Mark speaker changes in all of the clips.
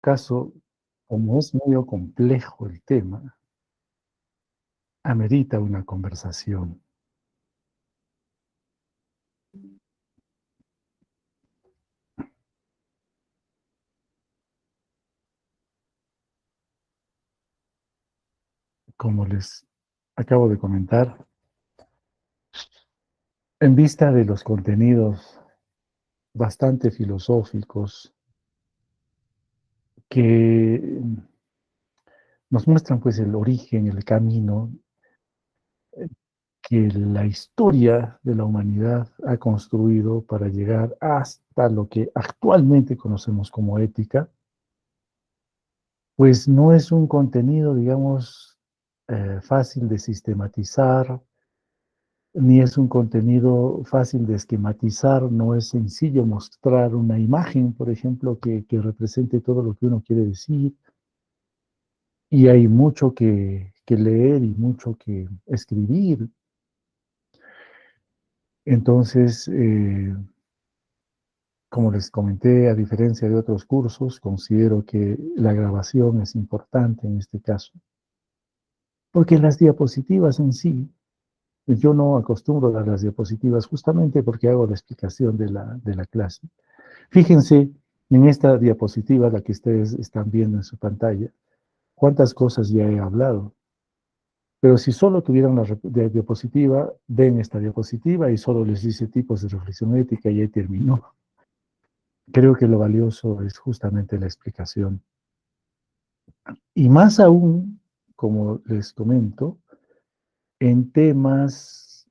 Speaker 1: caso, como es medio complejo el tema, amerita una conversación. Como les acabo de comentar, en vista de los contenidos bastante filosóficos que nos muestran pues el origen, el camino que la historia de la humanidad ha construido para llegar hasta lo que actualmente conocemos como ética, pues no es un contenido, digamos, fácil de sistematizar, ni es un contenido fácil de esquematizar, no es sencillo mostrar una imagen, por ejemplo, que represente todo lo que uno quiere decir, y hay mucho que leer y mucho que escribir. Entonces, como les comenté, a diferencia de otros cursos, considero que la grabación es importante en este caso, porque las diapositivas en sí, yo no acostumbro a dar las diapositivas justamente porque hago la explicación de la clase. Fíjense en esta diapositiva, la que ustedes están viendo en su pantalla, cuántas cosas ya he hablado. Pero si solo tuvieran la diapositiva, ven esta diapositiva y solo les dice tipos de reflexión ética y ahí terminó. Creo que lo valioso es justamente la explicación. Y más aún, como les comento, en temas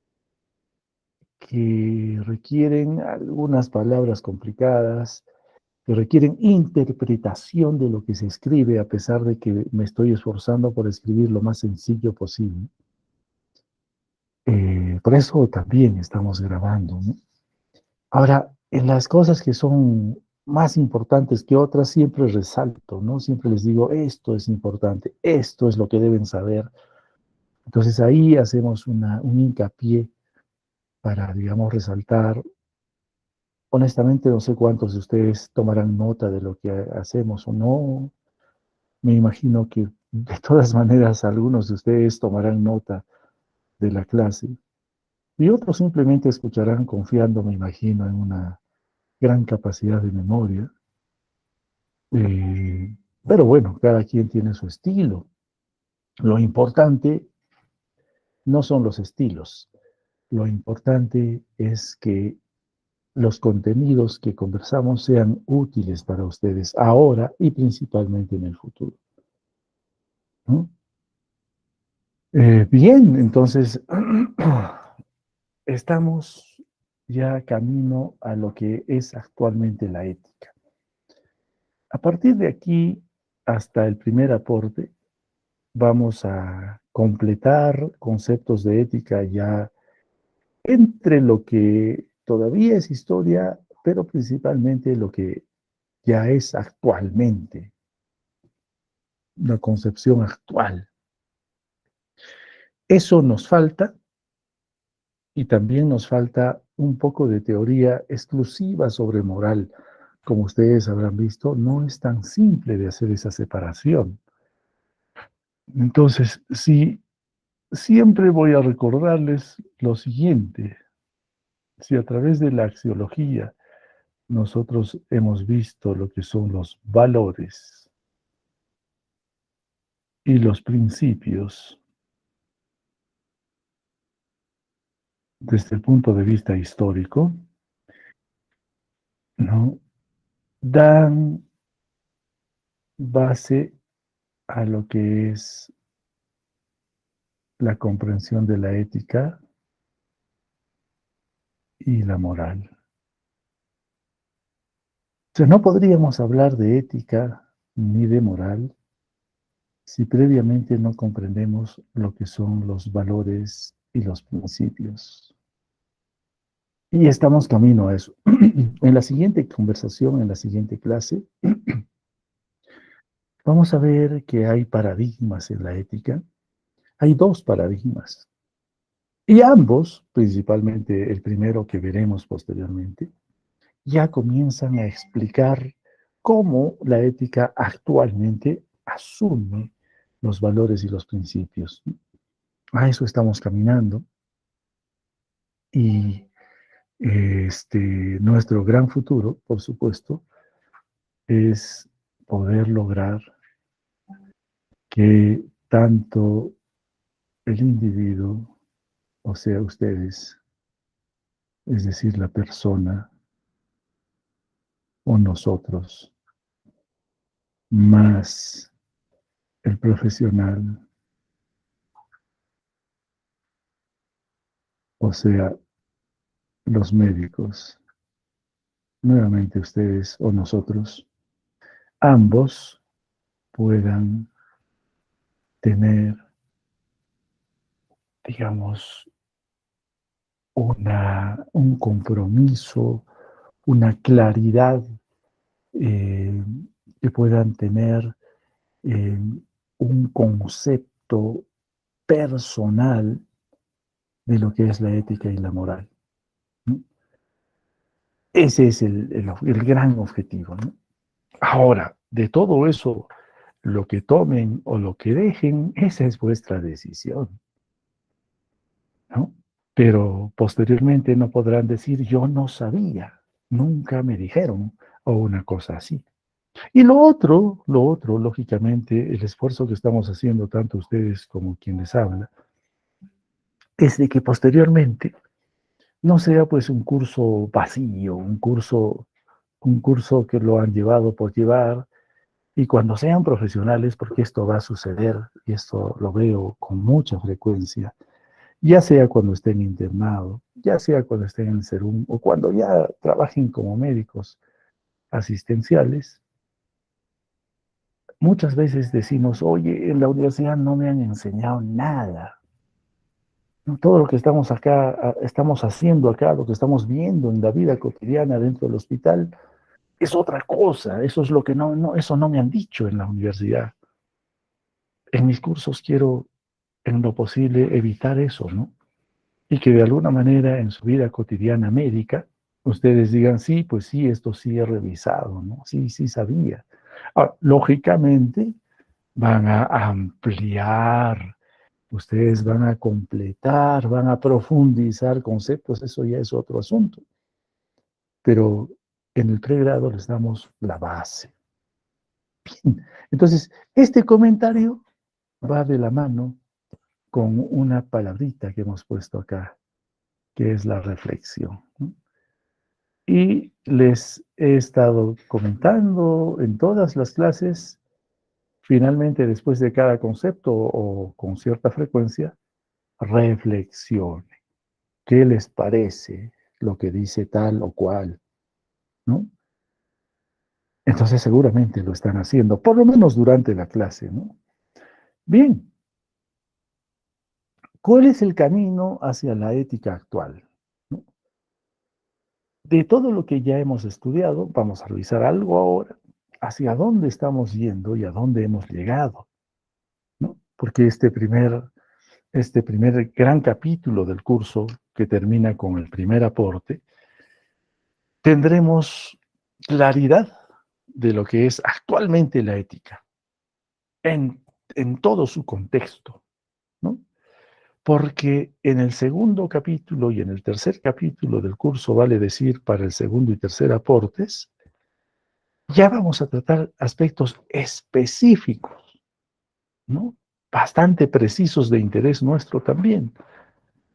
Speaker 1: que requieren algunas palabras complicadas, que requieren interpretación de lo que se escribe, a pesar de que me estoy esforzando por escribir lo más sencillo posible. Por eso también estamos grabando, ¿no? Ahora, en las cosas que son más importantes que otras, siempre resalto, ¿no? Siempre les digo, esto es importante, esto es lo que deben saber. Entonces ahí hacemos un hincapié para, digamos, resaltar. Honestamente, no sé cuántos de ustedes tomarán nota de lo que hacemos o no. Me imagino que de todas maneras algunos de ustedes tomarán nota de la clase y otros simplemente escucharán confiando, me imagino, en una gran capacidad de memoria. Eh, pero bueno, cada quien tiene su estilo. Lo importante no son los estilos. Lo importante es que los contenidos que conversamos sean útiles para ustedes ahora y principalmente en el futuro, ¿no? Bien, entonces estamos ya camino a lo que es actualmente la ética. A partir de aquí, hasta el primer aporte, vamos a completar conceptos de ética ya entre lo que todavía es historia, pero principalmente lo que ya es actualmente, la concepción actual. Eso nos falta y también nos falta un poco de teoría exclusiva sobre moral. Como ustedes habrán visto, no es tan simple de hacer esa separación. Entonces, sí, siempre voy a recordarles lo siguiente. Si a través de la axiología nosotros hemos visto lo que son los valores y los principios desde el punto de vista histórico, ¿no? Dan base a lo que es la comprensión de la ética y la moral. O sea, no podríamos hablar de ética ni de moral si previamente no comprendemos lo que son los valores y los principios. Y estamos camino a eso. En la siguiente conversación, en la siguiente clase, vamos a ver que hay paradigmas en la ética. Hay dos paradigmas. Y ambos, principalmente el primero que veremos posteriormente, ya comienzan a explicar cómo la ética actualmente asume los valores y los principios. A eso estamos caminando y nuestro gran futuro, por supuesto, es poder lograr que tanto el individuo, o sea, ustedes, es decir, la persona o nosotros, más el profesional, o sea, los médicos, nuevamente ustedes o nosotros, ambos puedan tener, digamos, un compromiso, una claridad, eh, que puedan tener eh, un concepto personal de lo que es la ética y la moral, ¿no? Ese es el gran objetivo, ¿no? Ahora, de todo eso, lo que tomen o lo que dejen, esa es vuestra decisión, ¿no? Pero posteriormente no podrán decir, yo no sabía, nunca me dijeron, o una cosa así. Y lo otro, lógicamente, el esfuerzo que estamos haciendo, tanto ustedes como quien les habla, es de que posteriormente no sea pues un curso vacío, un curso que lo han llevado por llevar, y cuando sean profesionales, porque esto va a suceder, y esto lo veo con mucha frecuencia, ya sea cuando estén internados, ya sea cuando estén en el SERUM, o cuando ya trabajen como médicos asistenciales, muchas veces decimos, oye, en la universidad no me han enseñado nada. No, todo lo que estamos acá, estamos haciendo acá, lo que estamos viendo en la vida cotidiana dentro del hospital, es otra cosa. Eso es lo que eso no me han dicho en la universidad. En mis cursos quiero, en lo posible, evitar eso, ¿no? Y que de alguna manera en su vida cotidiana médica, ustedes digan, sí, pues sí, esto sí he revisado, ¿no? Sí, sí sabía. Ahora, lógicamente, van a ampliar, ustedes van a completar, van a profundizar conceptos, eso ya es otro asunto. Pero en el pregrado les damos la base. Entonces, este comentario va de la mano con una palabrita que hemos puesto acá, que es la reflexión, ¿no? Y les he estado comentando en todas las clases, finalmente después de cada concepto o con cierta frecuencia, reflexione. ¿Qué les parece lo que dice tal o cual? ¿No? Entonces seguramente lo están haciendo, por lo menos durante la clase, ¿no? Bien, ¿cuál es el camino hacia la ética actual? ¿No? De todo lo que ya hemos estudiado, vamos a revisar algo ahora, hacia dónde estamos yendo y a dónde hemos llegado, ¿no? Porque este primer gran capítulo del curso, que termina con el primer aporte, tendremos claridad de lo que es actualmente la ética, en, en todo su contexto, ¿no? Porque en el segundo capítulo y en el tercer capítulo del curso, vale decir, para el segundo y tercer aportes, ya vamos a tratar aspectos específicos, ¿no? Bastante precisos de interés nuestro también.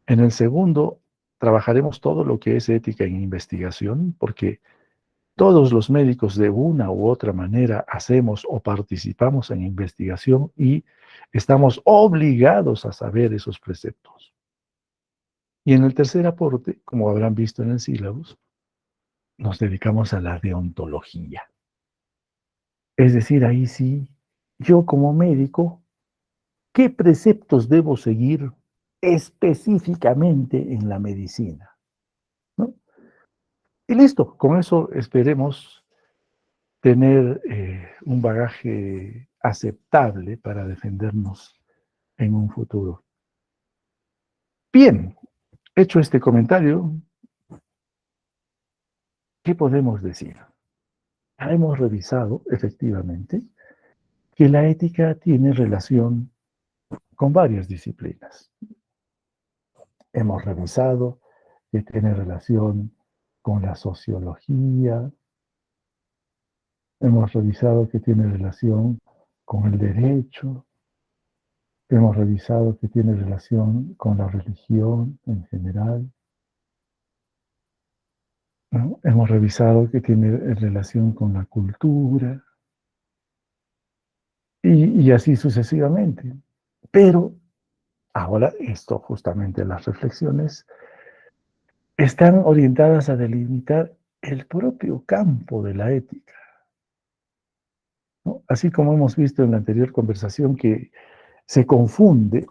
Speaker 1: En el segundo, trabajaremos todo lo que es ética en investigación, porque todos los médicos de una u otra manera hacemos o participamos en investigación y estamos obligados a saber esos preceptos. Y en el tercer aporte, como habrán visto en el sílabus, nos dedicamos a la deontología. Es decir, ahí sí, yo como médico, ¿qué preceptos debo seguir específicamente en la medicina? ¿No? Y listo, con eso esperemos tener un bagaje aceptable para defendernos en un futuro. Bien, hecho este comentario, ¿qué podemos decir? hemos revisado, efectivamente, que la ética tiene relación con varias disciplinas. Hemos revisado que tiene relación con la sociología, hemos revisado que tiene relación con el derecho, hemos revisado que tiene relación con la religión en general, ¿no? Hemos revisado que tiene relación con la cultura y así sucesivamente. Pero ahora esto, justamente las reflexiones, están orientadas a delimitar el propio campo de la ética, ¿no? Así como hemos visto en la anterior conversación que se confunde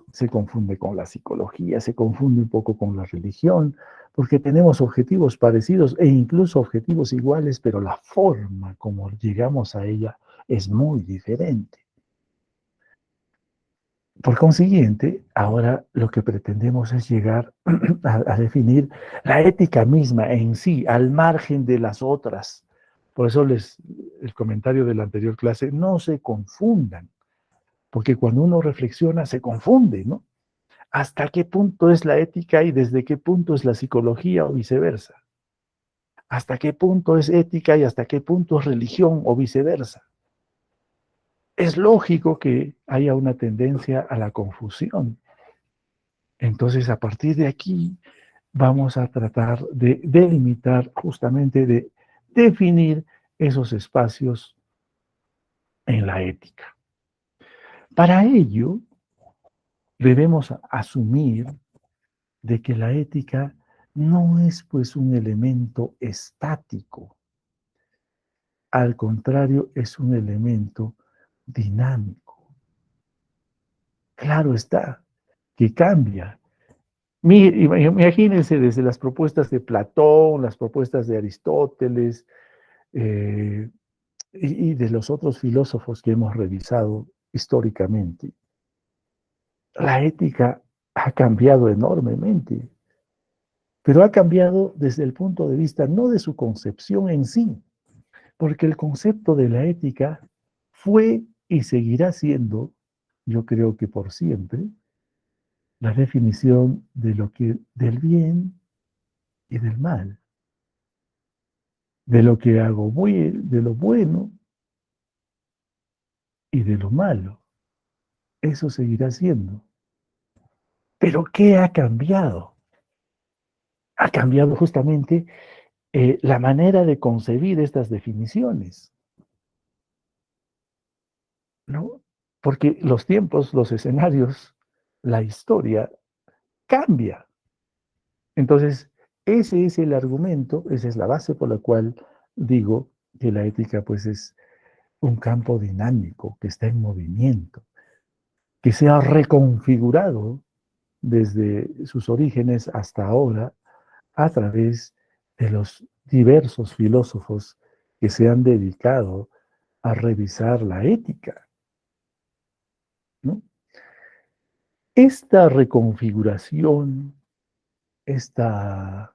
Speaker 1: con la psicología, se confunde un poco con la religión, porque tenemos objetivos parecidos e incluso objetivos iguales, pero la forma como llegamos a ella es muy diferente. Por consiguiente, ahora lo que pretendemos es llegar a definir la ética misma en sí, al margen de las otras. Por eso el comentario de la anterior clase, no se confundan, porque cuando uno reflexiona se confunde, ¿no? ¿Hasta qué punto es la ética y desde qué punto es la psicología o viceversa? ¿Hasta qué punto es ética y hasta qué punto es religión o viceversa? Es lógico que haya una tendencia a la confusión. Entonces, a partir de aquí, vamos a tratar de delimitar, justamente de definir esos espacios en la ética. Para ello, debemos asumir de que la ética no es pues un elemento estático, al contrario, es un elemento dinámico. Claro está, que cambia. Imagínense desde las propuestas de Platón, las propuestas de Aristóteles eh, y de los otros filósofos que hemos revisado históricamente. La ética ha cambiado enormemente, pero ha cambiado desde el punto de vista no de su concepción en sí, porque el concepto de la ética fue y seguirá siendo, yo creo que por siempre, la definición de lo que del bien y del mal, de lo que hago bien, de lo bueno y de lo malo. Eso seguirá siendo. Pero ¿qué ha cambiado? Ha cambiado justamente la manera de concebir estas definiciones, ¿no? Porque los tiempos, los escenarios, la historia cambia. Entonces, ese es el argumento, esa es la base por la cual digo que la ética pues es un campo dinámico, que está en movimiento, que se ha reconfigurado desde sus orígenes hasta ahora a través de los diversos filósofos que se han dedicado a revisar la ética, ¿no? Esta reconfiguración, esta,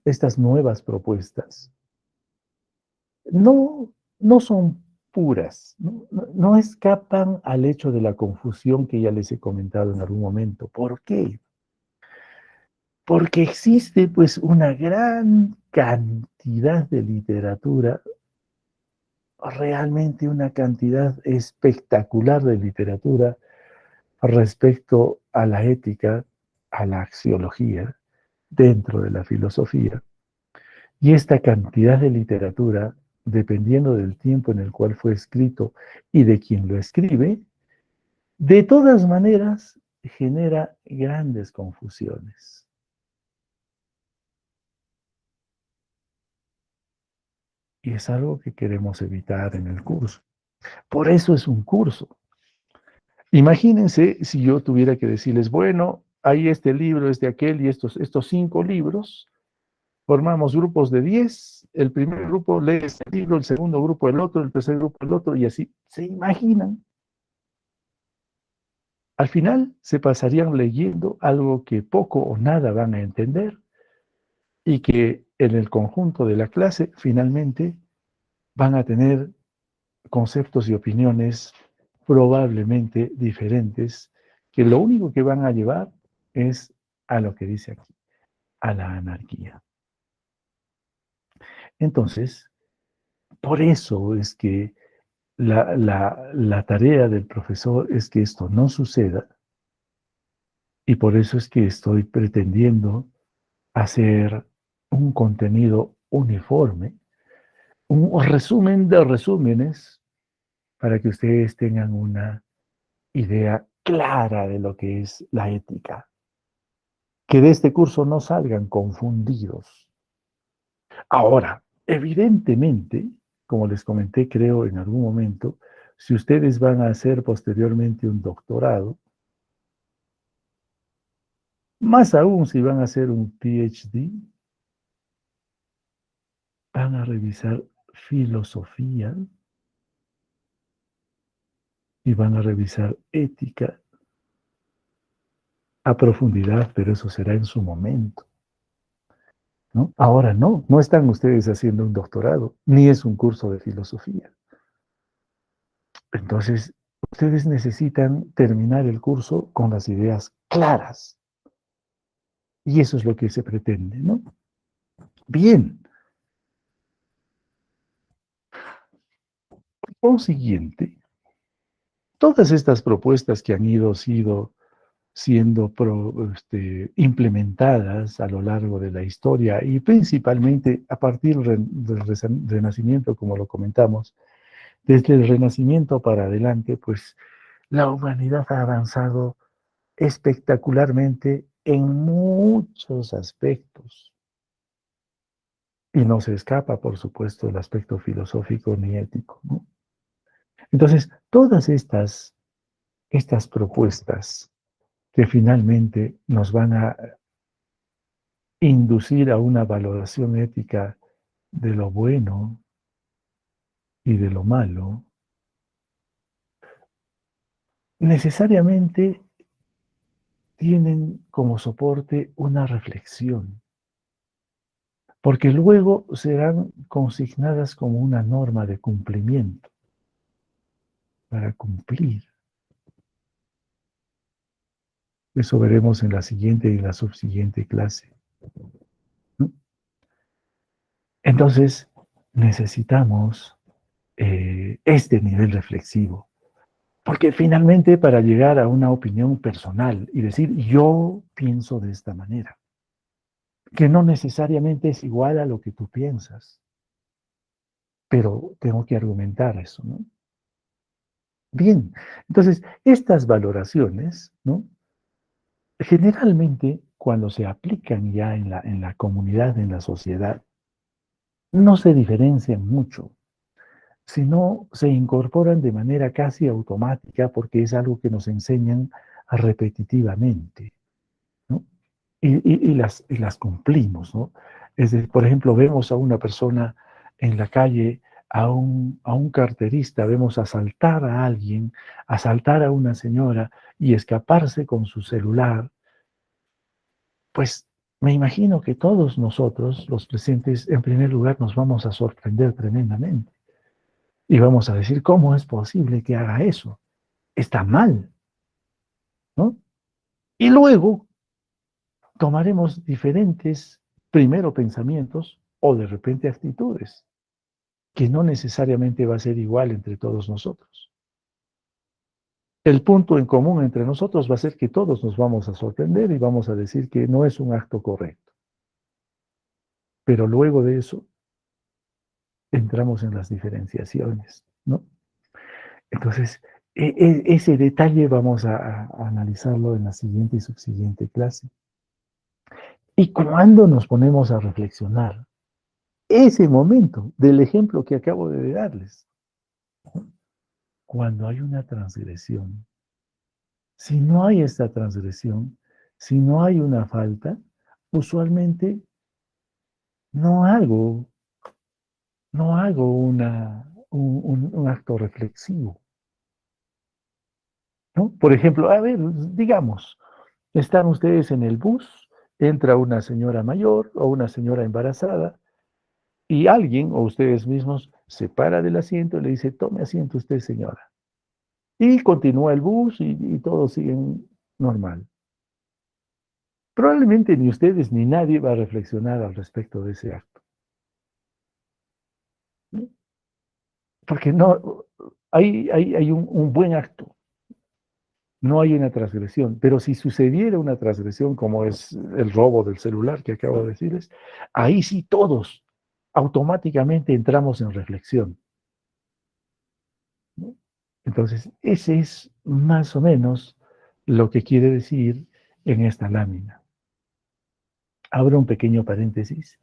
Speaker 1: estas nuevas propuestas, no, no son puras, no escapan al hecho de la confusión que ya les he comentado en algún momento. ¿Por qué? Porque existe pues una gran cantidad de literatura, realmente una cantidad espectacular de literatura respecto a la ética, a la axiología, dentro de la filosofía. Y esta cantidad de literatura, dependiendo del tiempo en el cual fue escrito y de quien lo escribe, de todas maneras genera grandes confusiones. Y es algo que queremos evitar en el curso. Por eso es un curso. Imagínense si yo tuviera que decirles, bueno, hay este libro, este aquel y estos 5 libros, formamos grupos de 10, el primer grupo lee este libro, el segundo grupo el otro, el tercer grupo el otro, y así. ¿Se imaginan? Al final se pasarían leyendo algo que poco o nada van a entender y que en el conjunto de la clase finalmente van a tener conceptos y opiniones probablemente diferentes, que lo único que van a llevar es a lo que dice aquí, a la anarquía. Entonces, por eso es que la tarea del profesor es que esto no suceda, y por eso es que estoy pretendiendo hacer un contenido uniforme, un resumen de resúmenes, para que ustedes tengan una idea clara de lo que es la ética. Que de este curso no salgan confundidos. Ahora, evidentemente, como les comenté, creo en algún momento, si ustedes van a hacer posteriormente un doctorado, más aún si van a hacer un PhD, van a revisar filosofía y van a revisar ética a profundidad, pero eso será en su momento, ¿no? Ahora no están ustedes haciendo un doctorado, ni es un curso de filosofía. Entonces, ustedes necesitan terminar el curso con las ideas claras. Y eso es lo que se pretende, ¿no? Bien. Por consiguiente, todas estas propuestas que han siendo implementadas a lo largo de la historia y principalmente a partir del Renacimiento, como lo comentamos, desde el Renacimiento para adelante, pues la humanidad ha avanzado espectacularmente en muchos aspectos. Y no se escapa, por supuesto, el aspecto filosófico ni ético, ¿no? Entonces, todas estas propuestas que finalmente nos van a inducir a una valoración ética de lo bueno y de lo malo, necesariamente tienen como soporte una reflexión, porque luego serán consignadas como una norma de cumplimiento, para cumplir. Eso veremos en la siguiente y en la subsiguiente clase, ¿no? Entonces, necesitamos este nivel reflexivo, porque finalmente para llegar a una opinión personal y decir yo pienso de esta manera, que no necesariamente es igual a lo que tú piensas, pero tengo que argumentar eso, ¿no? Bien, entonces estas valoraciones, ¿no? Generalmente cuando se aplican ya en la comunidad, en la sociedad, no se diferencian mucho, sino se incorporan de manera casi automática porque es algo que nos enseñan repetitivamente, ¿no? Y las cumplimos, ¿no? Es decir, por ejemplo, vemos a una persona en la calle, a un carterista, vemos asaltar a alguien, asaltar a una señora y escaparse con su celular, pues me imagino que todos nosotros, los presentes, en primer lugar nos vamos a sorprender tremendamente. Y vamos a decir, ¿cómo es posible que haga eso? Está mal, ¿no? Y luego tomaremos diferentes, primero pensamientos o de repente actitudes, que no necesariamente va a ser igual entre todos nosotros. El punto en común entre nosotros va a ser que todos nos vamos a sorprender y vamos a decir que no es un acto correcto. Pero luego de eso entramos en las diferenciaciones, ¿no? Entonces, ese detalle vamos a analizarlo en la siguiente y subsiguiente clase. Y cuando nos ponemos a reflexionar, ese momento del ejemplo que acabo de darles, cuando hay una transgresión, si no hay esta transgresión, si no hay una falta, usualmente no hago, no hago un acto reflexivo, ¿no? Por ejemplo, a ver, digamos, están ustedes en el bus, entra una señora mayor o una señora embarazada Y alguien, o ustedes mismos, se para del asiento y le dice, tome asiento usted, señora. Y continúa el bus y todos siguen normal. Probablemente ni ustedes ni nadie va a reflexionar al respecto de ese acto. ¿No? Porque no, hay un buen acto, no hay una transgresión. Pero si sucediera una transgresión, como es el robo del celular que acabo de decirles, ahí sí todos automáticamente entramos en reflexión. ¿No? Entonces, ese es más o menos lo que quiere decir en esta lámina. Abro un pequeño paréntesis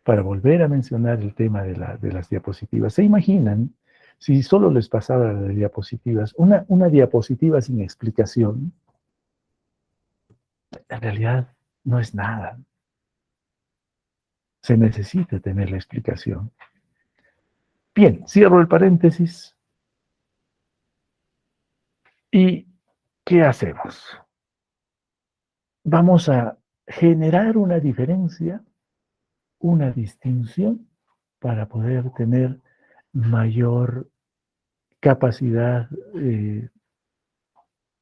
Speaker 1: para volver a mencionar el tema de las diapositivas. ¿Se imaginan si solo les pasara de diapositivas? Una diapositiva sin explicación, en realidad no es nada. Se necesita tener la explicación. Bien, cierro el paréntesis. ¿Y qué hacemos? Vamos a generar una diferencia, una distinción, para poder tener mayor capacidad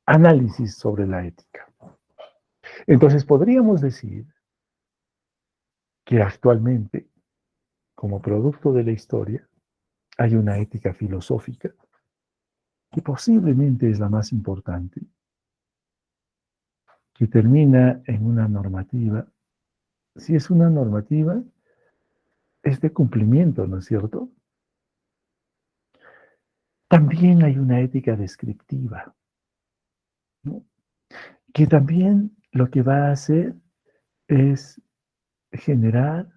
Speaker 1: análisis sobre la ética. Entonces podríamos decir que actualmente, como producto de la historia, hay una ética filosófica que posiblemente es la más importante, que termina en una normativa. Si es una normativa, es de cumplimiento, ¿no es cierto? También hay una ética descriptiva, ¿no? Que también lo que va a hacer es generar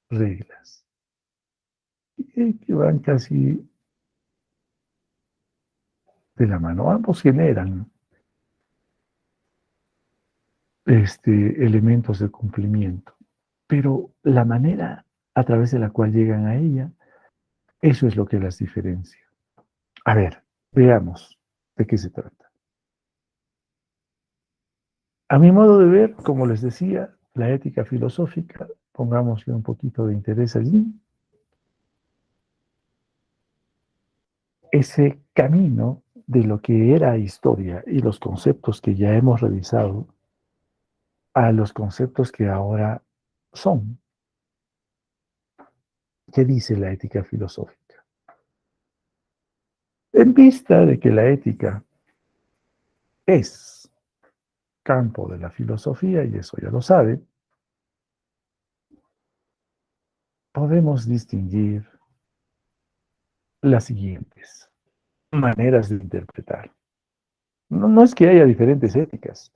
Speaker 1: reglas que van casi de la mano. Ambos generan elementos de cumplimiento, pero la manera a través de la cual llegan a ella, eso es lo que las diferencia. A ver, veamos de qué se trata. A mi modo de ver, como les decía, la ética filosófica, pongámosle un poquito de interés allí, ese camino de lo que era historia y los conceptos que ya hemos revisado a los conceptos que ahora son. ¿Qué dice la ética filosófica? En vista de que la ética es campo de la filosofía, y eso ya lo sabe, podemos distinguir las siguientes maneras de interpretar. No es que haya diferentes éticas,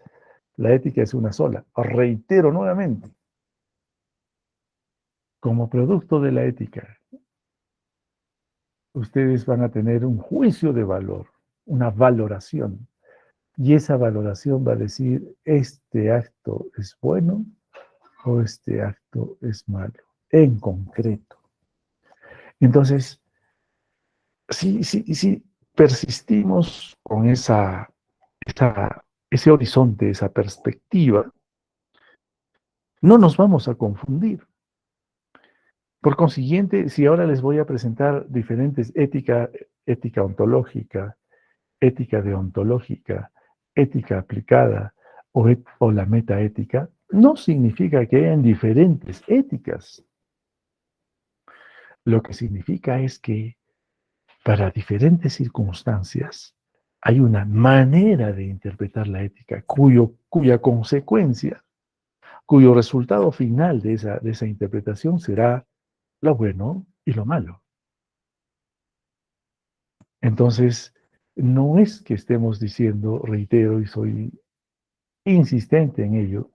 Speaker 1: la ética es una sola. Reitero nuevamente, como producto de la ética, ustedes van a tener un juicio de valor, una valoración, y esa valoración va a decir, este acto es bueno o este acto es malo, en concreto. Entonces, si persistimos con ese horizonte, esa perspectiva, no nos vamos a confundir. Por consiguiente, si ahora les voy a presentar diferentes ética ontológica, ética deontológica, ética aplicada o la metaética, no significa que hayan diferentes éticas. Lo que significa es que para diferentes circunstancias hay una manera de interpretar la ética cuya consecuencia, cuyo resultado final de esa interpretación será lo bueno y lo malo. Entonces, no es que estemos diciendo, reitero y soy insistente en ello,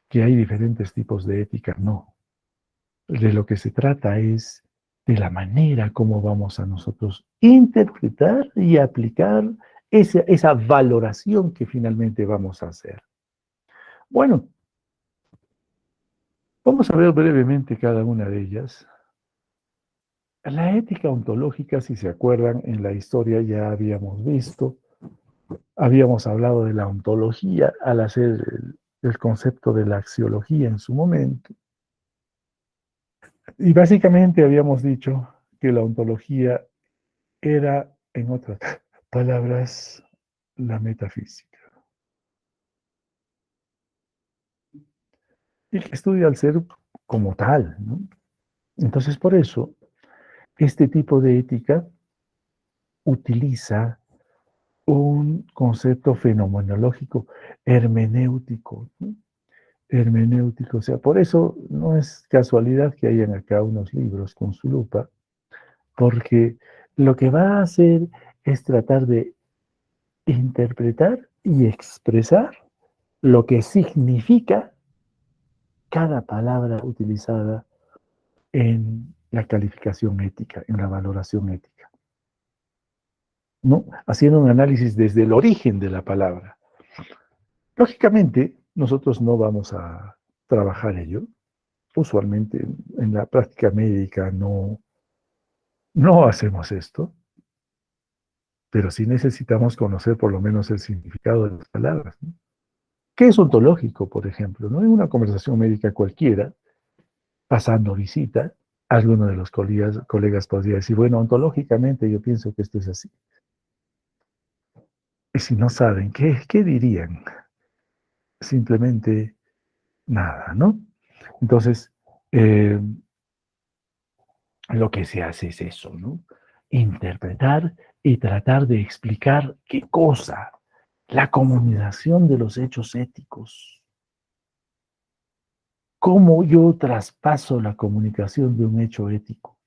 Speaker 1: que hay diferentes tipos de ética, no. De lo que se trata es de la manera como vamos a nosotros interpretar y aplicar esa valoración que finalmente vamos a hacer. Bueno, vamos a ver brevemente cada una de ellas. La ética ontológica, si se acuerdan, en la historia ya habíamos visto, habíamos hablado de la ontología al hacer el concepto de la axiología en su momento. Y básicamente habíamos dicho que la ontología era, en otras palabras, la metafísica. Y que estudia al ser como tal, ¿no? Entonces, por eso, este tipo de ética utiliza un concepto fenomenológico hermenéutico, ¿no? Hermenéutico, o sea, por eso no es casualidad que hayan acá unos libros con su lupa, porque lo que va a hacer es tratar de interpretar y expresar lo que significa cada palabra utilizada en la calificación ética, en la valoración ética, ¿no? Haciendo un análisis desde el origen de la palabra. Lógicamente, nosotros no vamos a trabajar ello. Usualmente en la práctica médica no hacemos esto, pero sí necesitamos conocer por lo menos el significado de las palabras, ¿no? ¿Qué es ontológico, por ejemplo? ¿No? En una conversación médica cualquiera, pasando visita, alguno de los colegas podría decir, bueno, ontológicamente yo pienso que esto es así. Y si no saben, ¿qué dirían? Simplemente nada, ¿no? Entonces, eh, lo que se hace es eso, ¿no? Interpretar y tratar de explicar qué cosa, la comunicación de los hechos éticos. ¿Cómo yo traspaso la comunicación de un hecho ético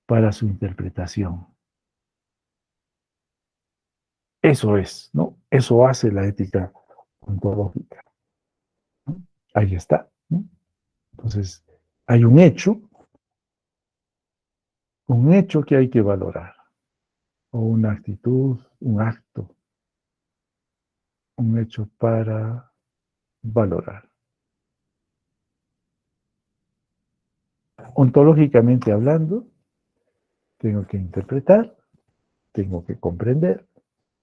Speaker 1: para su interpretación? Eso es, ¿no? Eso hace la ética ontológica, ¿no? Ahí está, ¿no? Entonces, hay un hecho que hay que valorar, o una actitud, un acto, un hecho para valorar. Ontológicamente hablando, tengo que interpretar, tengo que comprender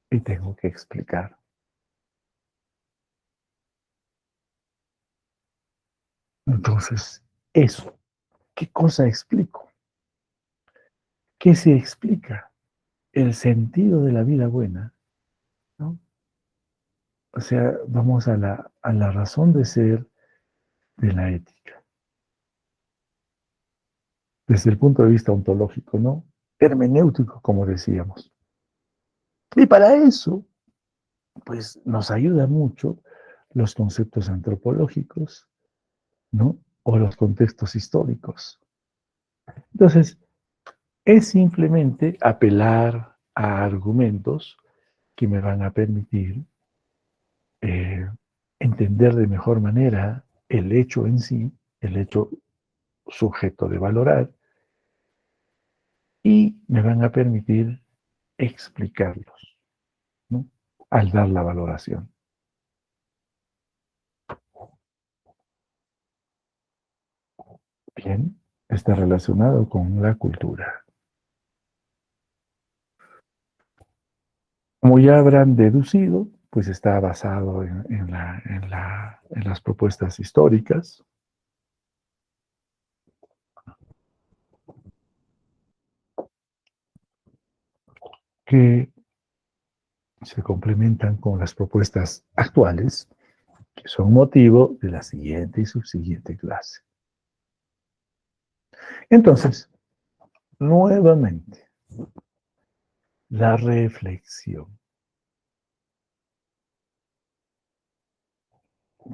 Speaker 1: y tengo que explicar. Entonces, eso, ¿qué cosa explico? ¿Qué se explica? El sentido de la vida buena, ¿no? O sea, vamos a la razón de ser de la ética, desde el punto de vista ontológico, ¿no? Hermenéutico, como decíamos. Y para eso, pues nos ayuda mucho los conceptos antropológicos, ¿no? O los contextos históricos. Entonces, es simplemente apelar a argumentos que me van a permitir eh, entender de mejor manera el hecho en sí, el hecho sujeto de valorar, y me van a permitir explicarlos, ¿no? Al dar la valoración. Bien, está relacionado con la cultura. Como ya habrán deducido, pues está basado en las propuestas históricas que se complementan con las propuestas actuales, que son motivo de la siguiente y subsiguiente clase. Entonces, nuevamente, la reflexión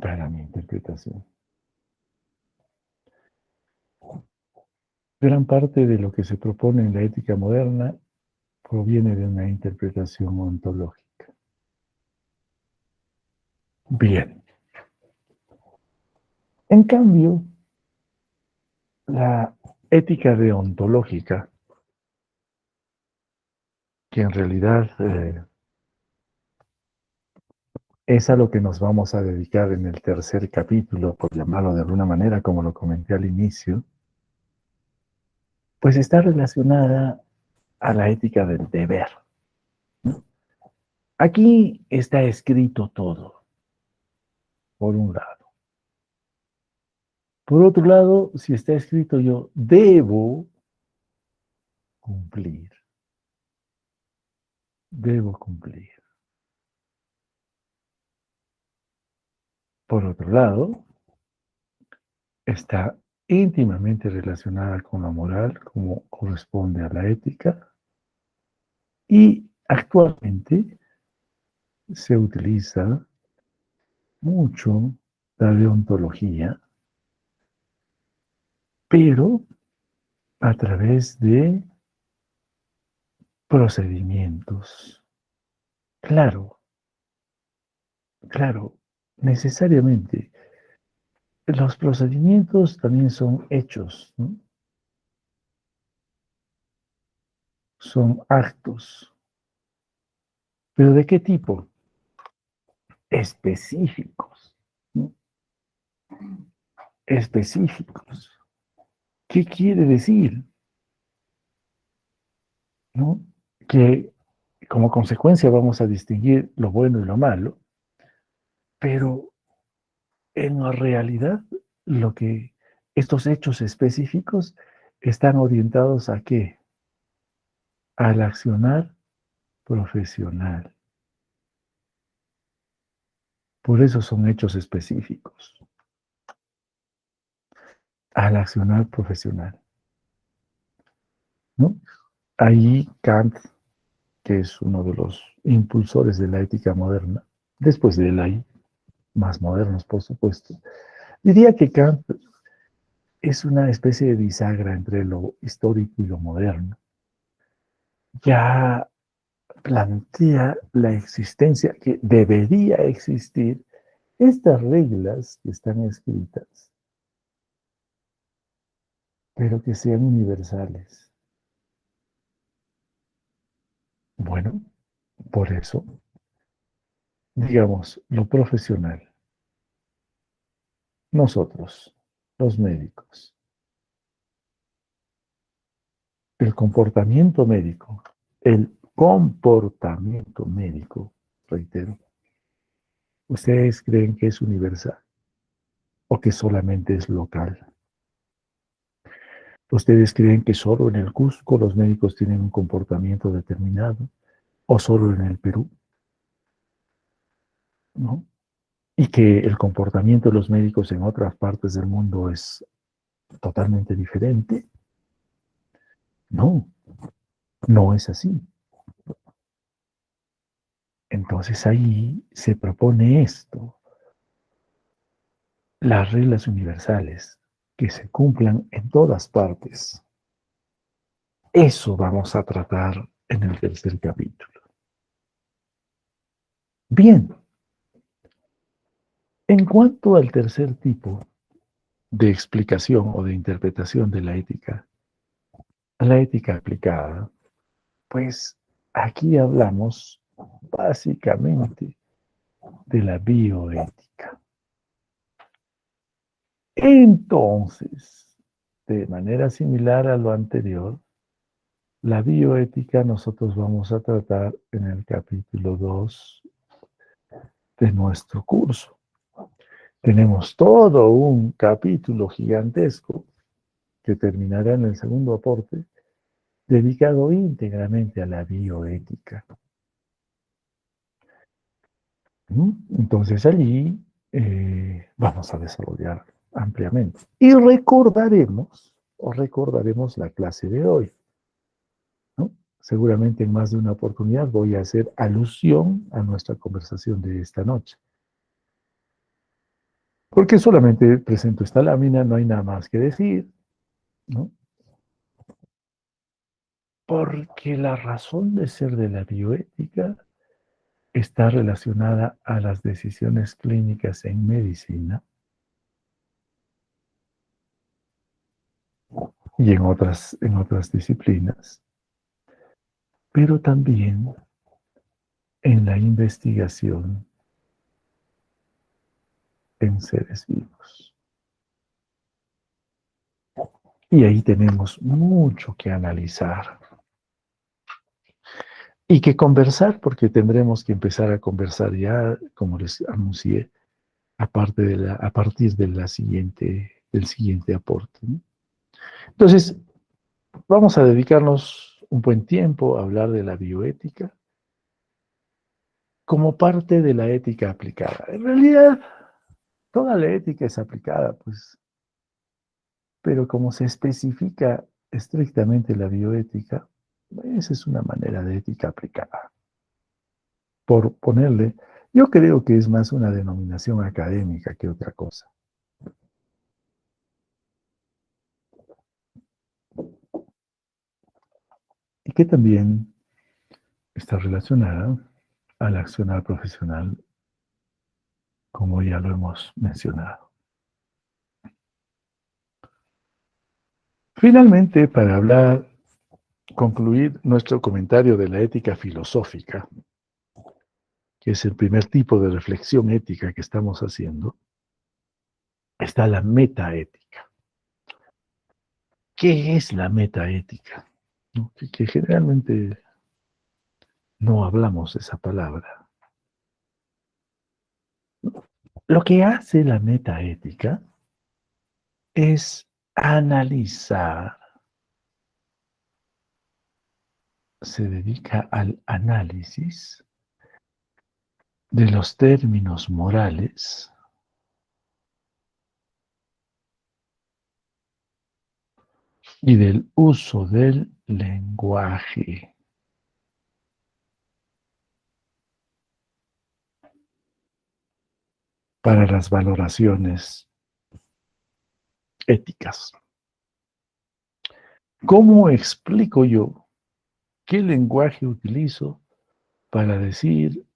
Speaker 1: para mi interpretación. Gran parte de lo que se propone en la ética moderna proviene de una interpretación ontológica. Bien. En cambio, la ética deontológica, que en realidad es a lo que nos vamos a dedicar en el tercer capítulo, por llamarlo de alguna manera, como lo comenté al inicio, pues está relacionada a la ética del deber, ¿no? Aquí está escrito todo, por un lado. Por otro lado, si está escrito yo debo cumplir, debo cumplir. Por otro lado, está íntimamente relacionada con la moral, como corresponde a la ética, y actualmente se utiliza mucho la deontología, pero a través de procedimientos. Claro, claro, necesariamente. Los procedimientos también son hechos, ¿no? Son actos. ¿Pero de qué tipo? Específicos, ¿no? Específicos. ¿Qué quiere decir? ¿No? Que como consecuencia vamos a distinguir lo bueno y lo malo, pero en la realidad lo que estos hechos específicos están orientados a qué? Al accionar profesional. Por eso son hechos específicos. Al accionar profesional, ¿no? Ahí Kant, que es uno de los impulsores de la ética moderna, después de él hay más modernos, por supuesto, diría que Kant es una especie de bisagra entre lo histórico y lo moderno. Ya plantea la existencia, que debería existir, estas reglas que están escritas, pero que sean universales. Bueno, por eso, digamos, lo profesional, nosotros, los médicos, el comportamiento médico, reitero, ¿ustedes creen que es universal o que solamente es local? ¿Ustedes creen que solo en el Cusco los médicos tienen un comportamiento determinado o solo en el Perú? ¿No? Y que el comportamiento de los médicos en otras partes del mundo es totalmente diferente. No, no es así. Entonces ahí se propone esto, las reglas universales que se cumplan en todas partes. Eso vamos a tratar en el tercer capítulo. Bien, en cuanto al tercer tipo de explicación o de interpretación de la ética aplicada, pues aquí hablamos básicamente de la bioética. Entonces, de manera similar a lo anterior, la bioética nosotros vamos a tratar en el capítulo 2 de nuestro curso. Tenemos todo un capítulo gigantesco que terminará en el segundo aporte, dedicado íntegramente a la bioética. Entonces allí vamos a desarrollar ampliamente. Y recordaremos la clase de hoy, ¿no? Seguramente en más de una oportunidad voy a hacer alusión a nuestra conversación de esta noche. Porque solamente presento esta lámina, no hay nada más que decir, ¿no? Porque la razón de ser de la bioética está relacionada a las decisiones clínicas en medicina y en otras disciplinas, pero también en la investigación en seres vivos. Y ahí tenemos mucho que analizar y que conversar, porque tendremos que empezar a conversar ya, como les anuncié, a partir de la siguiente del siguiente aporte, ¿no? Entonces, vamos a dedicarnos un buen tiempo a hablar de la bioética como parte de la ética aplicada. En realidad, toda la ética es aplicada, pues, pero como se especifica estrictamente la bioética, esa es una manera de ética aplicada. Por ponerle, yo creo que es más una denominación académica que otra cosa. Y que también está relacionada al accionar profesional, como ya lo hemos mencionado. Finalmente, para concluir nuestro comentario de la ética filosófica, que es el primer tipo de reflexión ética que estamos haciendo, está la metaética. ¿Qué es la metaética? ¿No? Que generalmente no hablamos de esa palabra. Lo que hace la metaética es analizar, se dedica al análisis de los términos morales y del uso del lenguaje para las valoraciones éticas. ¿Cómo explico yo qué lenguaje utilizo para decir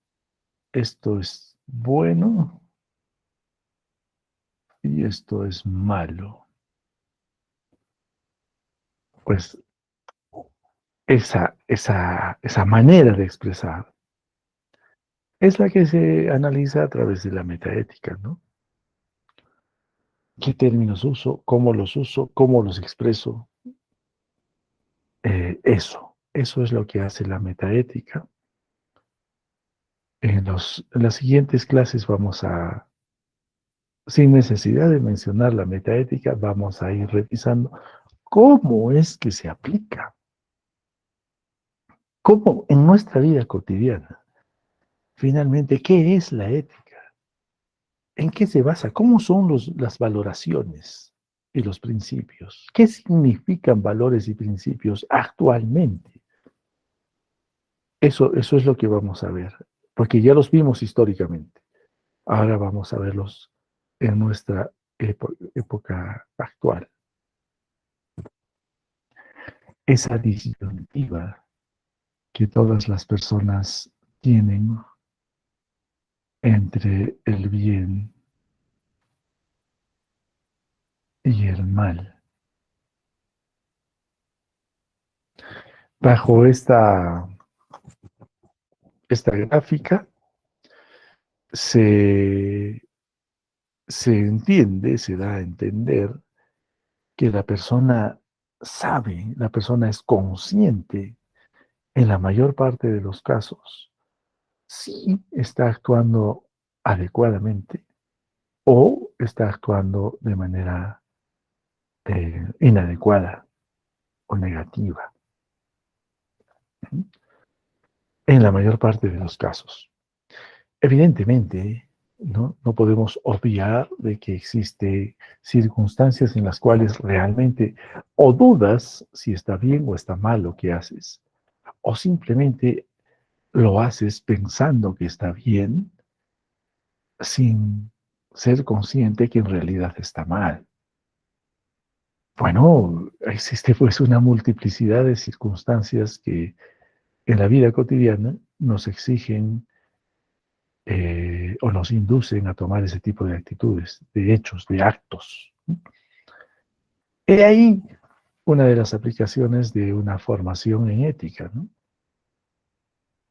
Speaker 1: esto es bueno y esto es malo? Pues esa manera de expresar es la que se analiza a través de la metaética, ¿no? ¿Qué términos uso? ¿Cómo los uso? ¿Cómo los expreso? Eso es lo que hace la metaética. En las siguientes clases vamos a, sin necesidad de mencionar la metaética, vamos a ir revisando cómo es que se aplica, cómo en nuestra vida cotidiana, finalmente, ¿qué es la ética? ¿En qué se basa? ¿Cómo son las valoraciones y los principios? ¿Qué significan valores y principios actualmente? Eso es lo que vamos a ver, porque ya los vimos históricamente. Ahora vamos a verlos en nuestra época actual. Esa disyuntiva que todas las personas tienen entre el bien y el mal. Bajo esta gráfica se, se entiende, se da a entender que la persona sabe, la persona es consciente en la mayor parte de los casos si está actuando adecuadamente o está actuando de manera inadecuada o negativa, en la mayor parte de los casos. Evidentemente, no podemos obviar de que existen circunstancias en las cuales realmente o dudas si está bien o está mal lo que haces, o simplemente lo haces pensando que está bien sin ser consciente que en realidad está mal. Bueno, existe pues una multiplicidad de circunstancias que en la vida cotidiana nos exigen o nos inducen a tomar ese tipo de actitudes, de hechos, de actos. He ahí una de las aplicaciones de una formación en ética, ¿no?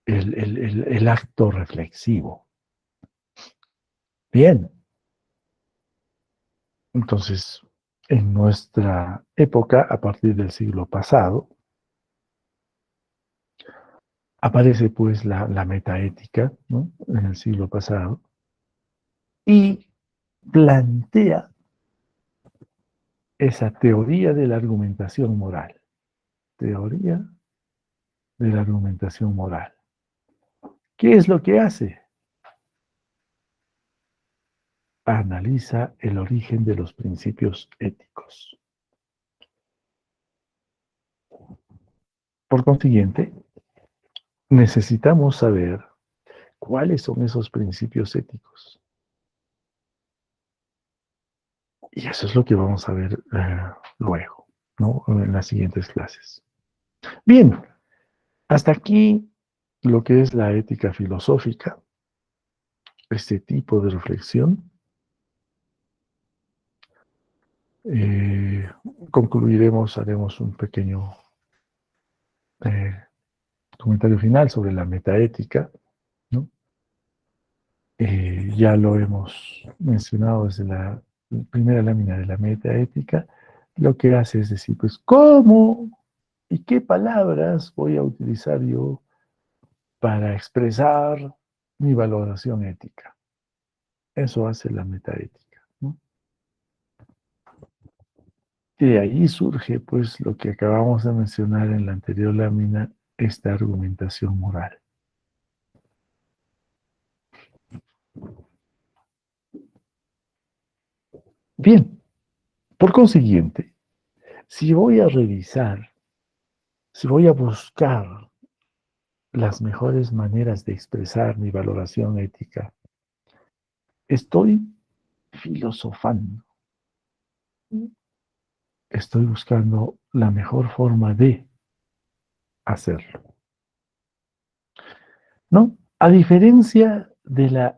Speaker 1: El acto reflexivo. Bien, entonces, en nuestra época, a partir del siglo pasado, aparece pues la metaética, ¿no? En el siglo pasado, y plantea esa teoría de la argumentación moral. Teoría de la argumentación moral. ¿Qué es lo que hace? Analiza el origen de los principios éticos. Por consiguiente, necesitamos saber cuáles son esos principios éticos. Y eso es lo que vamos a ver luego, ¿no? En las siguientes clases. Bien, hasta aquí lo que es la ética filosófica, este tipo de reflexión. Concluiremos, haremos un pequeño eh, comentario final sobre la metaética, ¿no? Ya lo hemos mencionado desde la primera lámina de la metaética. Lo que hace es decir, pues, ¿cómo y qué palabras voy a utilizar yo para expresar mi valoración ética? Eso hace la metaética, ¿no? Y de ahí surge, pues, lo que acabamos de mencionar en la anterior lámina, esta argumentación moral. Bien, por consiguiente, si voy a revisar, si voy a buscar las mejores maneras de expresar mi valoración ética, estoy filosofando, estoy buscando la mejor forma de hacerlo, ¿no? A diferencia del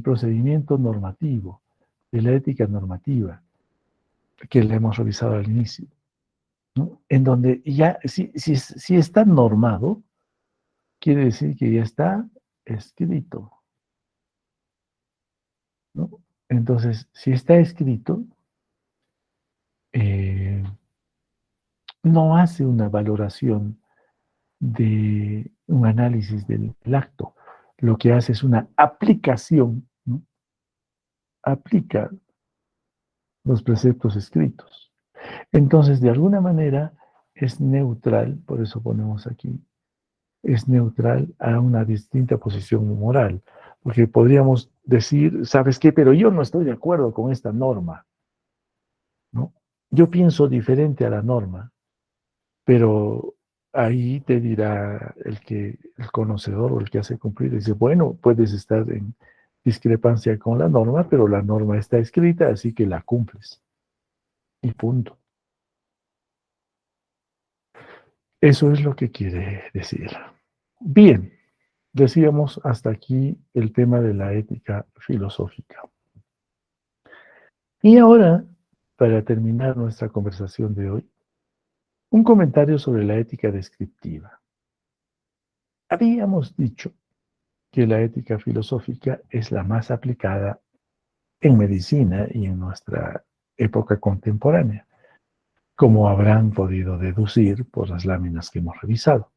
Speaker 1: procedimiento normativo, de la ética normativa, que la hemos revisado al inicio, ¿no? En donde ya, si está normado, quiere decir que ya está escrito, ¿no? Entonces, si está escrito, eh, no hace una valoración de un análisis del acto. Lo que hace es una aplicación, ¿no? Aplica los preceptos escritos. Entonces, de alguna manera, es neutral, por eso ponemos aquí, es neutral a una distinta posición moral. Porque podríamos decir, ¿sabes qué? Pero yo no estoy de acuerdo con esta norma, ¿no? Yo pienso diferente a la norma, pero ahí te dirá el conocedor o el que hace cumplir, dice, bueno, puedes estar en discrepancia con la norma, pero la norma está escrita, así que la cumples. Y punto. Eso es lo que quiere decir. Bien, decíamos hasta aquí el tema de la ética filosófica. Y ahora, para terminar nuestra conversación de hoy, un comentario sobre la ética descriptiva. Habíamos dicho que la ética filosófica es la más aplicada en medicina y en nuestra época contemporánea, como habrán podido deducir por las láminas que hemos revisado.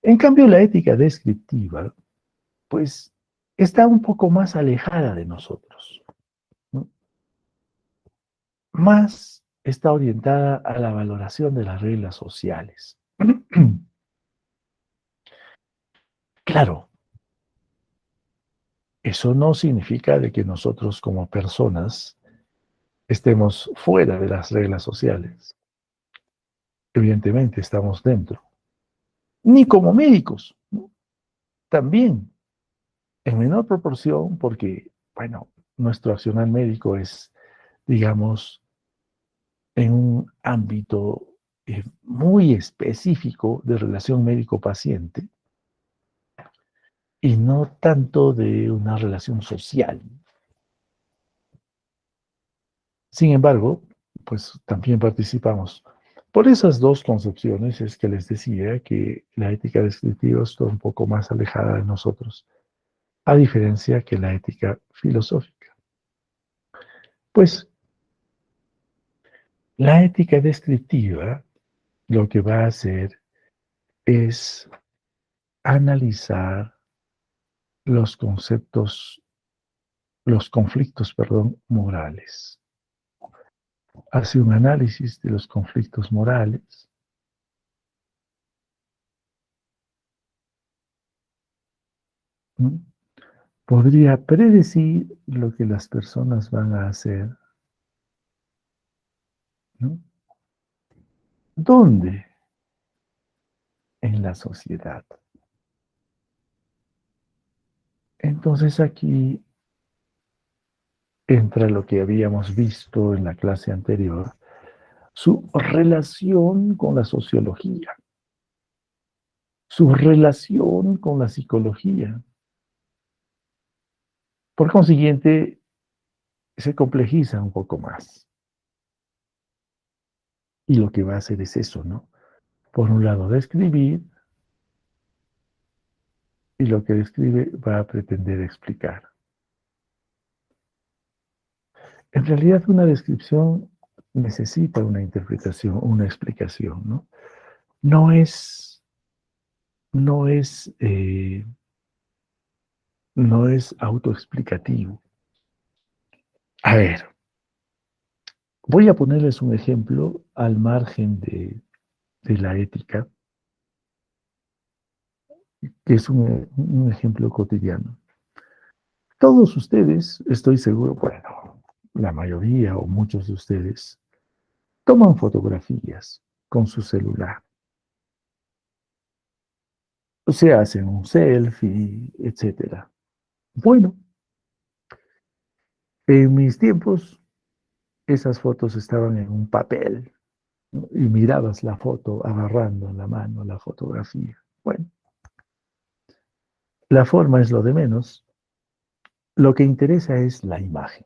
Speaker 1: En cambio, la ética descriptiva, pues, está un poco más alejada de nosotros, ¿no? Más está orientada a la valoración de las reglas sociales. Claro, eso no significa de que nosotros como personas estemos fuera de las reglas sociales. Evidentemente estamos dentro. Ni como médicos, ¿no? También, en menor proporción, porque, bueno, nuestro accionar médico es, digamos, en un ámbito muy específico de relación médico-paciente y no tanto de una relación social. Sin embargo, pues también participamos. Por esas dos concepciones es que les decía que la ética descriptiva está un poco más alejada de nosotros, a diferencia que la ética filosófica. Pues la ética descriptiva lo que va a hacer es analizar los conceptos, los conflictos, perdón, morales. hace un análisis de los conflictos morales, ¿no? Podría predecir lo que las personas van a hacer, ¿no? ¿Dónde? En la sociedad. Entonces aquí entra lo que habíamos visto en la clase anterior, su relación con la sociología, su relación con la psicología. Por consiguiente, se complejiza un poco más. Y lo que va a hacer es eso, ¿no? Por un lado, describir, y lo que describe va a pretender explicar. En realidad, una descripción necesita una interpretación, una explicación, ¿no? No es, no es, no es autoexplicativo. A ver, voy a ponerles un ejemplo al margen de la ética, que es un ejemplo cotidiano. Todos ustedes, estoy seguro, bueno, la mayoría o muchos de ustedes, toman fotografías con su celular. Se hacen un selfie, etcétera. Bueno, en mis tiempos, esas fotos estaban en un papel, ¿no? Y mirabas la foto agarrando en la mano la fotografía. Bueno, la forma es lo de menos. Lo que interesa es la imagen,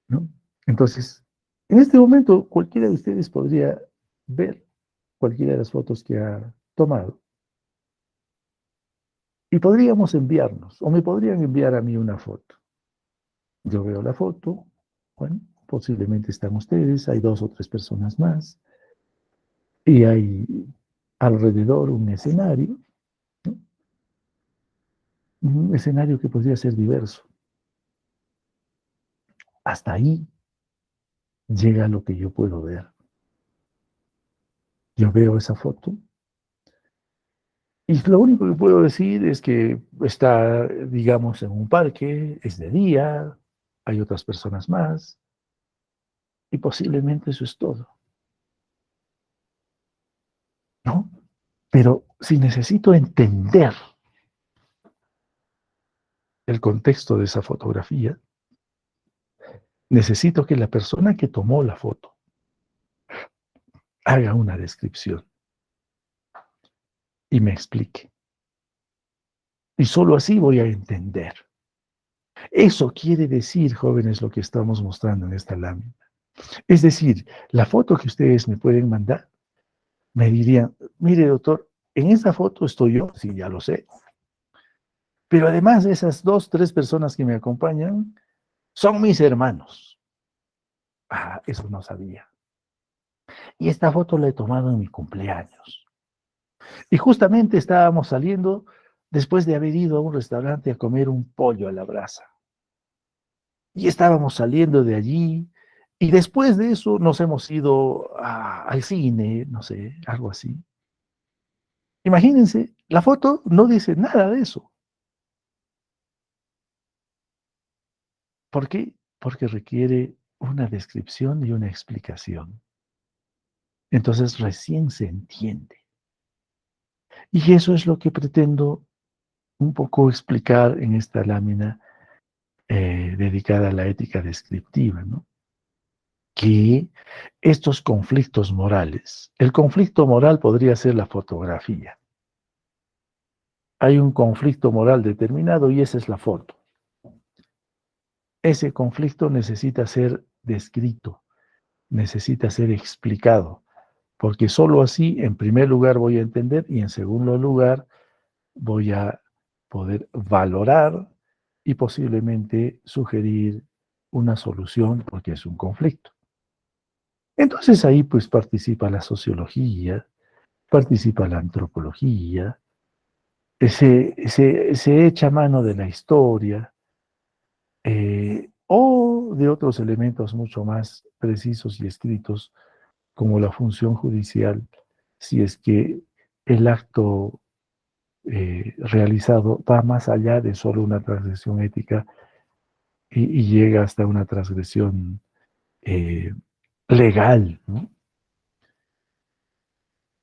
Speaker 1: ¿no? Entonces, en este momento, cualquiera de ustedes podría ver cualquiera de las fotos que ha tomado y podríamos enviarnos, o me podrían enviar a mí una foto. Yo veo la foto, bueno, posiblemente están ustedes, hay dos o tres personas más, y hay alrededor ¿no? Un escenario que podría ser diverso. Hasta ahí llega lo que yo puedo ver. Yo veo esa foto y lo único que puedo decir es que está, digamos, en un parque, es de día, hay otras personas más, y posiblemente eso es todo, ¿no? Pero si necesito entender el contexto de esa fotografía, necesito que la persona que tomó la foto haga una descripción y me explique. Y solo así voy a entender. Eso quiere decir, jóvenes, lo que estamos mostrando en esta lámina. Es decir, la foto que ustedes me pueden mandar, me dirían, mire, doctor, en esa foto estoy yo, sí, ya lo sé. Pero además de esas dos, tres personas que me acompañan, son mis hermanos. Ah, eso no sabía. Y esta foto la he tomado en mi cumpleaños. Y justamente estábamos saliendo después de haber ido a un restaurante a comer un pollo a la brasa. Y estábamos saliendo de allí y después de eso nos hemos ido al cine, no sé, algo así. Imagínense, la foto no dice nada de eso. ¿Por qué? Porque requiere una descripción y una explicación. Entonces recién se entiende. Y eso es lo que pretendo un poco explicar en esta lámina dedicada a la ética descriptiva, ¿no? Que estos conflictos morales, el conflicto moral podría ser la fotografía. Hay un conflicto moral determinado y esa es la foto. Ese conflicto necesita ser descrito, necesita ser explicado, porque solo así, en primer lugar, voy a entender y en segundo lugar, voy a poder valorar y posiblemente sugerir una solución porque es un conflicto. Entonces ahí pues participa la sociología, participa la antropología, se echa mano de la historia, o de otros elementos mucho más precisos y escritos, como la función judicial, si es que el acto realizado va más allá de solo una transgresión ética y llega hasta una transgresión eh, legal, ¿no?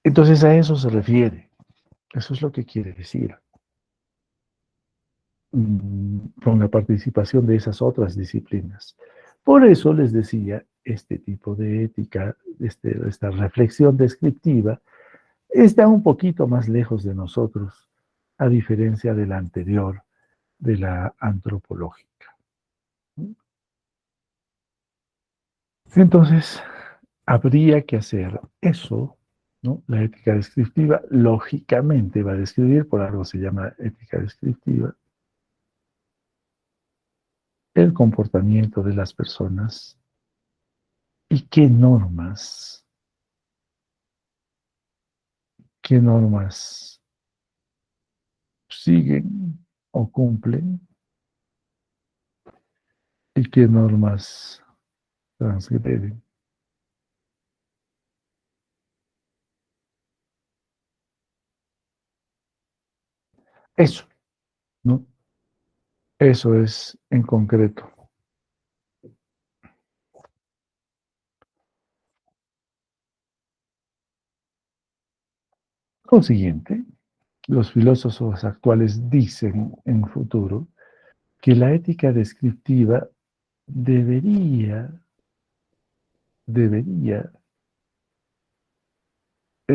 Speaker 1: Entonces a eso se refiere, eso es lo que quiere decir, con la participación de esas otras disciplinas. Por eso les decía, este tipo de ética, esta reflexión descriptiva, está un poquito más lejos de nosotros, a diferencia de la anterior, de la antropológica. Entonces, habría que hacer eso, ¿no? La ética descriptiva, lógicamente, va a describir, por algo se llama ética descriptiva, el comportamiento de las personas y qué normas siguen o cumplen y qué normas transgreden. Eso, ¿no? Eso es en concreto. Consiguiente, los filósofos actuales dicen en futuro que la ética descriptiva debería, debería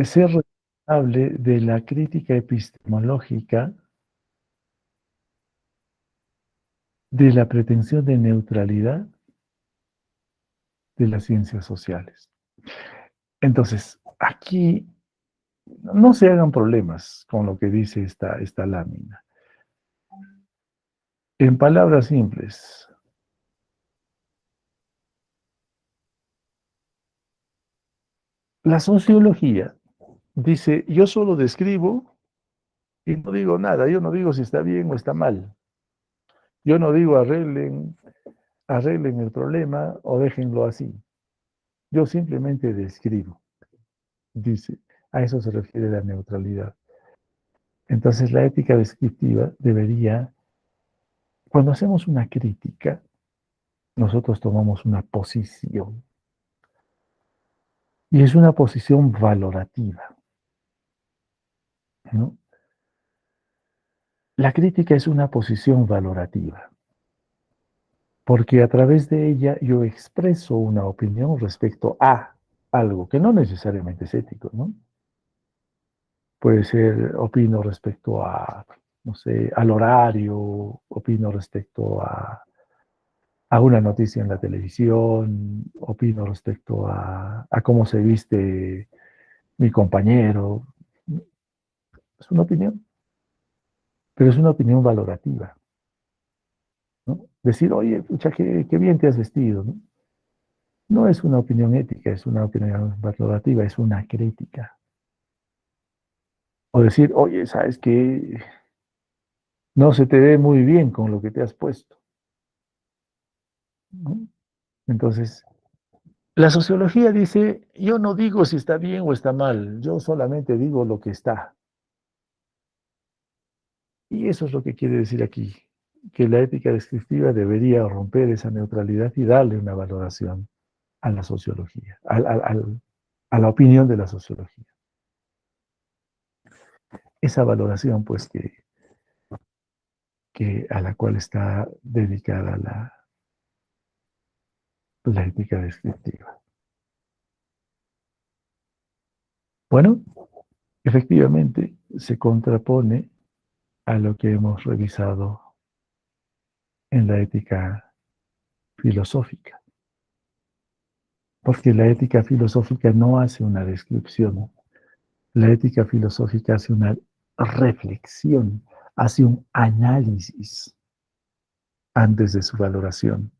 Speaker 1: ser responsable de la crítica epistemológica, de la pretensión de neutralidad de las ciencias sociales. Entonces, aquí no se hagan problemas con lo que dice esta lámina. En palabras simples, la sociología dice, yo solo describo y no digo nada, yo no digo si está bien o está mal. Yo no digo arreglen el problema o déjenlo así. Yo simplemente describo, dice. A eso se refiere la neutralidad. Entonces la ética descriptiva debería, cuando hacemos una crítica, nosotros tomamos una posición. Y es una posición valorativa, ¿no? La crítica es una posición valorativa, porque a través de ella yo expreso una opinión respecto a algo que no necesariamente es ético, ¿no? Puede ser, opino respecto a, no sé, al horario, opino respecto a una noticia en la televisión, opino respecto a cómo se viste mi compañero. Es una opinión, pero es una opinión valorativa, ¿no? Decir, oye, pucha, qué bien te has vestido, ¿no? No es una opinión ética, es una opinión valorativa, es una crítica. O decir, oye, ¿sabes qué? No se te ve muy bien con lo que te has puesto, ¿no? Entonces, la sociología dice, yo no digo si está bien o está mal, yo solamente digo lo que está. Y eso es lo que quiere decir aquí, que la ética descriptiva debería romper esa neutralidad y darle una valoración a la sociología, a la opinión de la sociología. Esa valoración, pues, que a la cual está dedicada la ética descriptiva. Bueno, efectivamente se contrapone a lo que hemos revisado en la ética filosófica, porque la ética filosófica no hace una descripción, la ética filosófica hace una reflexión, hace un análisis antes de su valoración.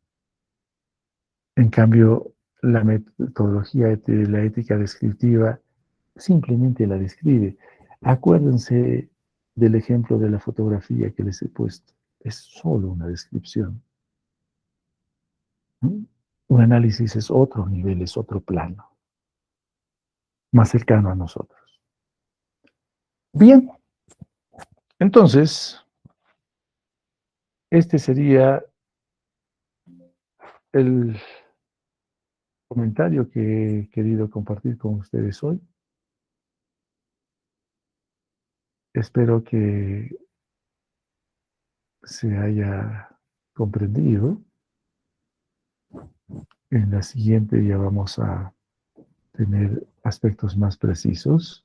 Speaker 1: En cambio, la metodología de la ética descriptiva simplemente la describe. Acuérdense del ejemplo de la fotografía que les he puesto. Es solo una descripción. ¿Mm? Un análisis es otro nivel, es otro plano, más cercano a nosotros. Bien, entonces, este sería el comentario que he querido compartir con ustedes hoy. Espero que se haya comprendido. En la siguiente ya vamos a tener aspectos más precisos.